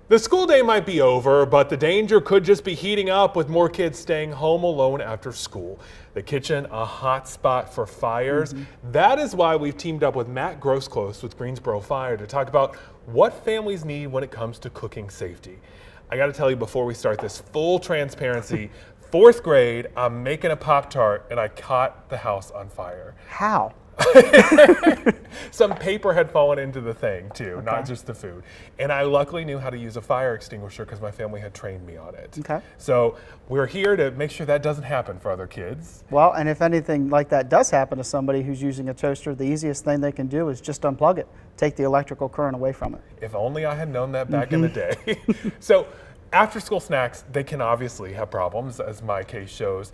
The school day might be over, but the danger could just be heating up with more kids staying home alone after school. The kitchen, a hot spot for fires. That is why we've teamed up with Matt Groseclose with Greensboro Fire to talk about what families need when it comes to cooking safety. I gotta tell you before we start this, full transparency, fourth grade, I'm making a Pop-Tart and I caught the house on fire. How? Some paper had fallen into the thing too, not just the food. And I luckily knew how to use a fire extinguisher because my family had trained me on it. Okay. So we're here to make sure that doesn't happen for other kids. Well, and if anything like that does happen to somebody who's using a toaster, the easiest thing they can do is just unplug it. Take the electrical current away from it. If only I had known that back in the day. So after school snacks, they can obviously have problems, as my case shows.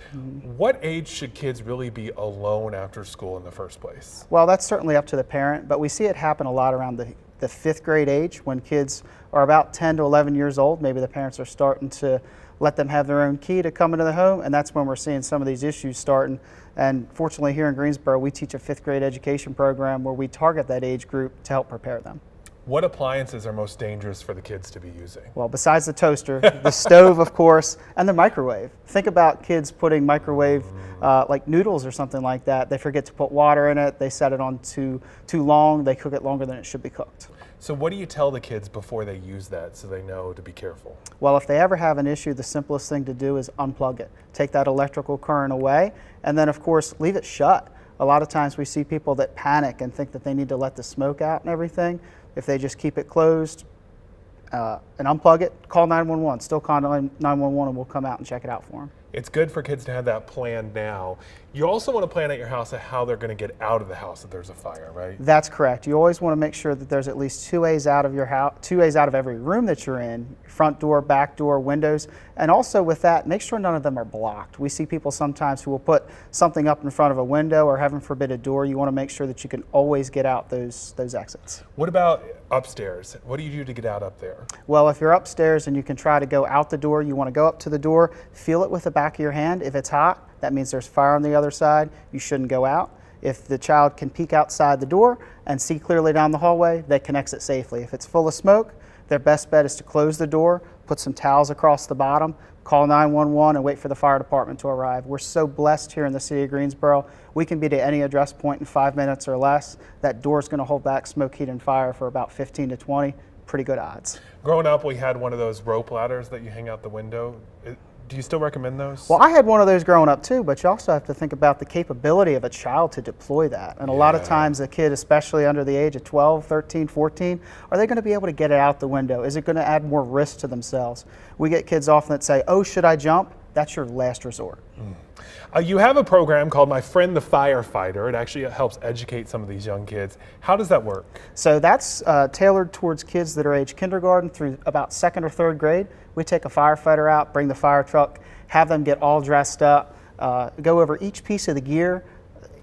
What age should kids really be alone after school in the first place? Well, that's certainly up to the parent, but we see it happen a lot around the fifth grade age when kids are about 10 to 11 years old. Maybe the parents are starting to let them have their own key to come into the home, and that's when we're seeing some of these issues starting. And fortunately here in Greensboro, we teach a fifth grade education program where we target that age group to help prepare them. What appliances are most dangerous for the kids to be using? Well, besides the toaster, the stove, of course, and the microwave. Think about kids putting microwave, like noodles or something like that. They forget to put water in it. They set it on too long. They cook it longer than it should be cooked. So what do you tell the kids before they use that so they know to be careful? Well, if they ever have an issue, the simplest thing to do is unplug it. Take that electrical current away, and then, of course, leave it shut. A lot of times we see people that panic and think that they need to let the smoke out and everything. If they just keep it closed and unplug it, call 911. Still call 911 and we'll come out and check it out for them. It's good for kids to have that plan now. You also want to plan at your house how they're going to get out of the house if there's a fire, right? That's correct. You always want to make sure that there's at least 2 ways out of your house, 2 ways out of every room that you're in, front door, back door, windows. And also with that, make sure none of them are blocked. We see people sometimes who will put something up in front of a window or heaven forbid a door. You want to make sure that you can always get out those exits. What about upstairs? What do you do to get out up there? Well, if you're upstairs and you can try to go out the door, you want to go up to the door, feel it with the back of your hand. If it's hot, that means there's fire on the other side. You shouldn't go out. If the child can peek outside the door and see clearly down the hallway, they can exit safely. If it's full of smoke, their best bet is to close the door, put some towels across the bottom, call 911 and wait for the fire department to arrive. We're so blessed here in the city of Greensboro. We can be to any address point in 5 minutes or less. That door's going to hold back smoke, heat, and fire for about 15 to 20. Pretty good odds. Growing up, we had one of those rope ladders that you hang out the window. Do you still recommend those? Well, I had one of those growing up too, but you also have to think about the capability of a child to deploy that. And a lot of times a kid, especially under the age of 12, 13, 14, are they going to be able to get it out the window? Is it going to add more risk to themselves? We get kids often that say, oh, should I jump? That's your last resort. You have a program called My Friend the Firefighter. It actually helps educate some of these young kids. How does that work? So that's tailored towards kids that are age kindergarten through about 2nd or 3rd grade. We take a firefighter out, bring the fire truck, have them get all dressed up, go over each piece of the gear,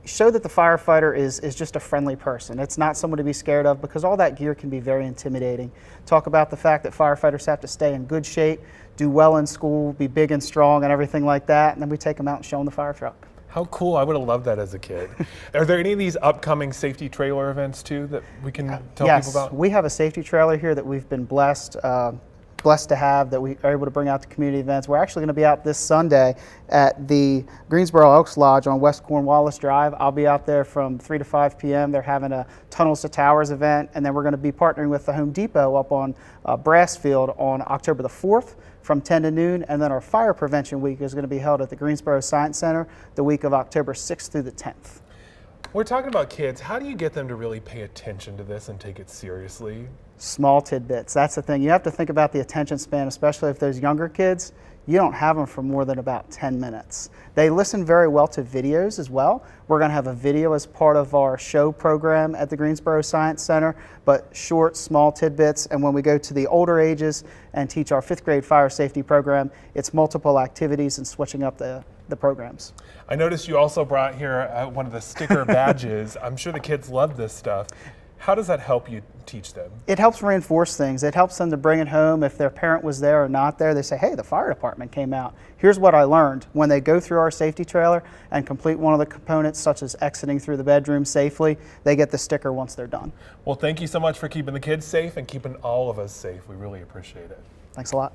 show that the firefighter is just a friendly person. It's not someone to be scared of because all that gear can be very intimidating. Talk about the fact that firefighters have to stay in good shape, do well in school, be big and strong and everything like that, and then we take them out and show them the fire truck. How cool. I would have loved that as a kid. Are there any of these upcoming safety trailer events too that we can tell people about? Yes, we have a safety trailer here that we've been blessed to have, that we are able to bring out to community events. We're actually going to be out this Sunday at the Greensboro Elks Lodge on West Cornwallis Drive. I'll be out there from 3 to 5 p.m. They're having a Tunnels to Towers event, and then we're going to be partnering with the Home Depot up on Brassfield on October the 4th from 10 to noon, and then our Fire Prevention Week is going to be held at the Greensboro Science Center the week of October 6th through the 10th. We're talking about kids. How do you get them to really pay attention to this and take it seriously? Small tidbits. That's the thing. You have to think about the attention span, especially if those younger kids, you don't have them for more than about 10 minutes. They listen very well to videos as well. We're going to have a video as part of our show program at the Greensboro Science Center, but short, small tidbits. And when we go to the older ages and teach our 5th grade fire safety program, it's multiple activities and switching up the programs. I noticed you also brought here one of the sticker badges. I'm sure the kids love this stuff. How does that help you teach them? It helps reinforce things. It helps them to bring it home. If their parent was there or not there, they say, hey, the fire department came out. Here's what I learned. When they go through our safety trailer and complete one of the components, such as exiting through the bedroom safely, they get the sticker once they're done. Well, thank you so much for keeping the kids safe and keeping all of us safe. We really appreciate it. Thanks a lot.